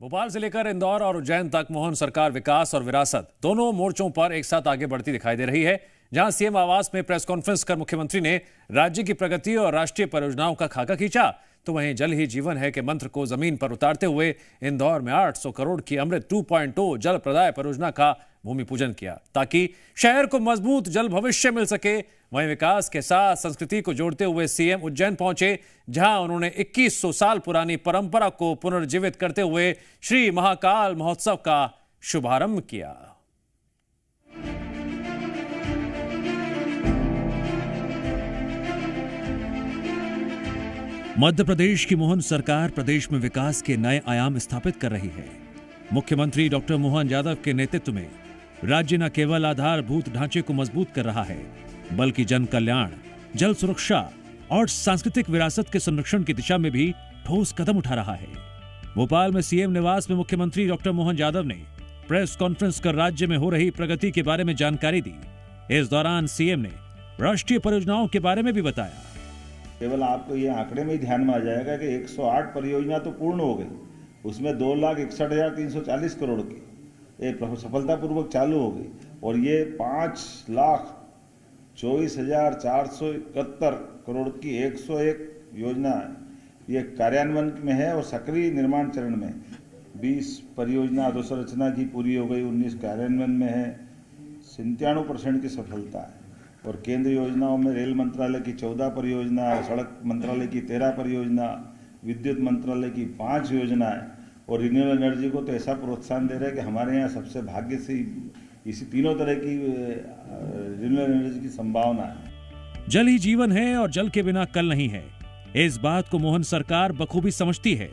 भोपाल से लेकर इंदौर और उज्जैन तक मोहन सरकार विकास और विरासत दोनों मोर्चों पर एक साथ आगे बढ़ती दिखाई दे रही है। जहां सीएम आवास में प्रेस कॉन्फ्रेंस कर मुख्यमंत्री ने राज्य की प्रगति और राष्ट्रीय परियोजनाओं का खाका खींचा, तो वहीं जल ही जीवन है के मंत्र को जमीन पर उतारते हुए इंदौर में 800 करोड़ की अमृत 2.0 जल प्रदाय परियोजना का भूमि पूजन किया ताकि शहर को मजबूत जल भविष्य मिल सके। वहीं विकास के साथ संस्कृति को जोड़ते हुए सीएम उज्जैन पहुंचे, जहां उन्होंने 2100 साल पुरानी परंपरा को पुनर्जीवित करते हुए श्री महाकाल महोत्सव का शुभारंभ किया। मध्य प्रदेश की मोहन सरकार प्रदेश में विकास के नए आयाम स्थापित कर रही है। मुख्यमंत्री डॉक्टर मोहन यादव के नेतृत्व में राज्य न केवल आधारभूत ढांचे को मजबूत कर रहा है, बल्कि जन कल्याण, जल सुरक्षा और सांस्कृतिक विरासत के संरक्षण की दिशा में भी ठोस कदम उठा रहा है। भोपाल में सीएम निवास में मुख्यमंत्री डॉक्टर मोहन यादव ने प्रेस कॉन्फ्रेंस कर राज्य में हो रही प्रगति के बारे में जानकारी दी। इस दौरान सीएम ने राष्ट्रीय परियोजनाओं के बारे में भी बताया। केवल आपको ये आंकड़े में ही ध्यान में आ जाएगा कि 108 परियोजना तो पूर्ण हो गई, उसमेमें 2,61,340 करोड़ की एक सफलतापूर्वक चालू हो गई और ये 5,24,471 करोड़ की 101 योजना है, ये कार्यान्वयन में है और सक्रिय निर्माण चरण में 20 परियोजना अधोसंरचना की पूरी हो गई, 19 कार्यान्वयन में है, 97% की सफलता है। और केंद्र योजनाओं में रेल मंत्रालय की 14 परियोजना, सड़क मंत्रालय की 13 परियोजना, विद्युत मंत्रालय की 5 योजनाएं और रिन्यूएबल एनर्जी को तो ऐसा प्रोत्साहन दे रहे हैं कि हमारे यहाँ सबसे भाग्य से इसी तीनों तरह की रिन्यूएबल एनर्जी की संभावना है। जल ही जीवन है और जल के बिना कल नहीं है। इस बात को मोहन सरकार बखूबी समझती है।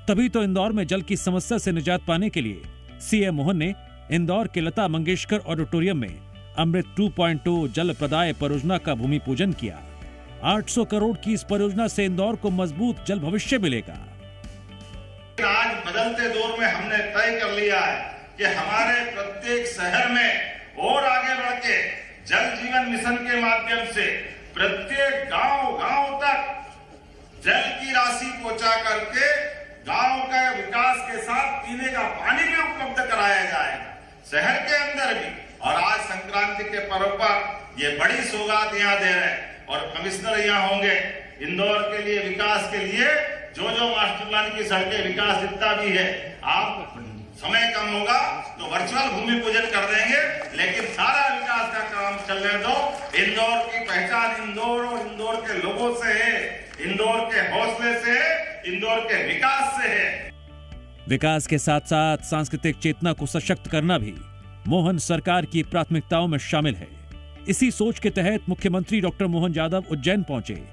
तभी तो इंदौर में जल की समस्या से निजात पाने के लिए सीएम मोहन ने इंदौर के लता मंगेशकर ऑडिटोरियम में अमृत 2.0 जल प्रदाय परियोजना का भूमि पूजन किया। 800 करोड़ की इस परियोजना से इंदौर को मजबूत जल भविष्य मिलेगा। आज बदलते दौर में हमने तय कर लिया है कि हमारे प्रत्येक शहर में और आगे बढ़ के जल जीवन मिशन के माध्यम से प्रत्येक गांव तक जल की राशि पहुंचा करके गांव के विकास के साथ पीने का पानी भी उपलब्ध कराया जाएगा, शहर के अंदर भी। और आज संक्रांति के पर्व पर ये बड़ी सौगात यहाँ दे रहे हैं और कमिश्नर यहाँ होंगे इंदौर के लिए विकास के लिए जो मास्टर प्लान की सड़कें विकास जितना भी है, आप समय कम होगा तो वर्चुअल भूमि पूजन कर देंगे, लेकिन सारा विकास का काम चलने दो। इंदौर की पहचान इंदौर और इंदौर के लोगों से है, इंदौर के हौसले से है, इंदौर के विकास से है। विकास के साथ साथ सांस्कृतिक चेतना को सशक्त करना भी मोहन सरकार की प्राथमिकताओं में शामिल है। इसी सोच के तहत मुख्यमंत्री डॉक्टर मोहन यादव उज्जैन पहुंचे,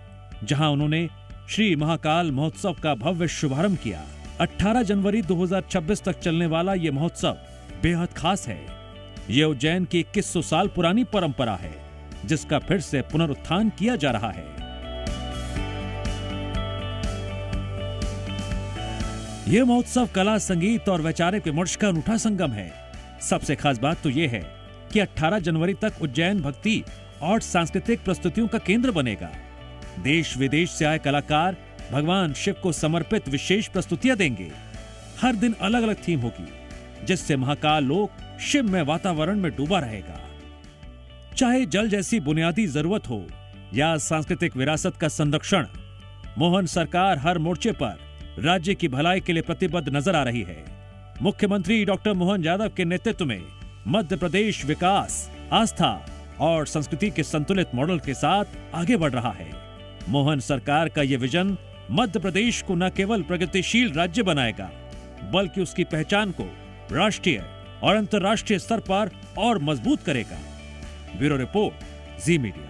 जहां उन्होंने श्री महाकाल महोत्सव का भव्य शुभारंभ किया। 18 जनवरी 2026 तक चलने वाला ये महोत्सव बेहद खास है। ये उज्जैन की 2100 साल पुरानी परंपरा है, जिसका फिर से पुनरुत्थान किया जा रहा है। यह महोत्सव कला, संगीत और वैचारिक विमर्श का अनूठा संगम है। सबसे खास बात तो यह है कि 18 जनवरी तक उज्जैन भक्ति और सांस्कृतिक प्रस्तुतियों का केंद्र बनेगा। देश विदेश से आए कलाकार भगवान शिव को समर्पित विशेष प्रस्तुतियां देंगे। हर दिन अलग अलग थीम होगी, जिससे महाकाल लोक शिव में वातावरण में डूबा रहेगा। चाहे जल जैसी बुनियादी जरूरत हो या सांस्कृतिक विरासत का संरक्षण, मोहन सरकार हर मोर्चे पर राज्य की भलाई के लिए प्रतिबद्ध नजर आ रही है। मुख्यमंत्री डॉक्टर मोहन यादव के नेतृत्व में मध्य प्रदेश विकास, आस्था और संस्कृति के संतुलित मॉडल के साथ आगे बढ़ रहा है। मोहन सरकार का यह विजन मध्य प्रदेश को न केवल प्रगतिशील राज्य बनाएगा, बल्कि उसकी पहचान को राष्ट्रीय और अंतर्राष्ट्रीय स्तर पर और मजबूत करेगा। ब्यूरो रिपोर्ट, जी मीडिया।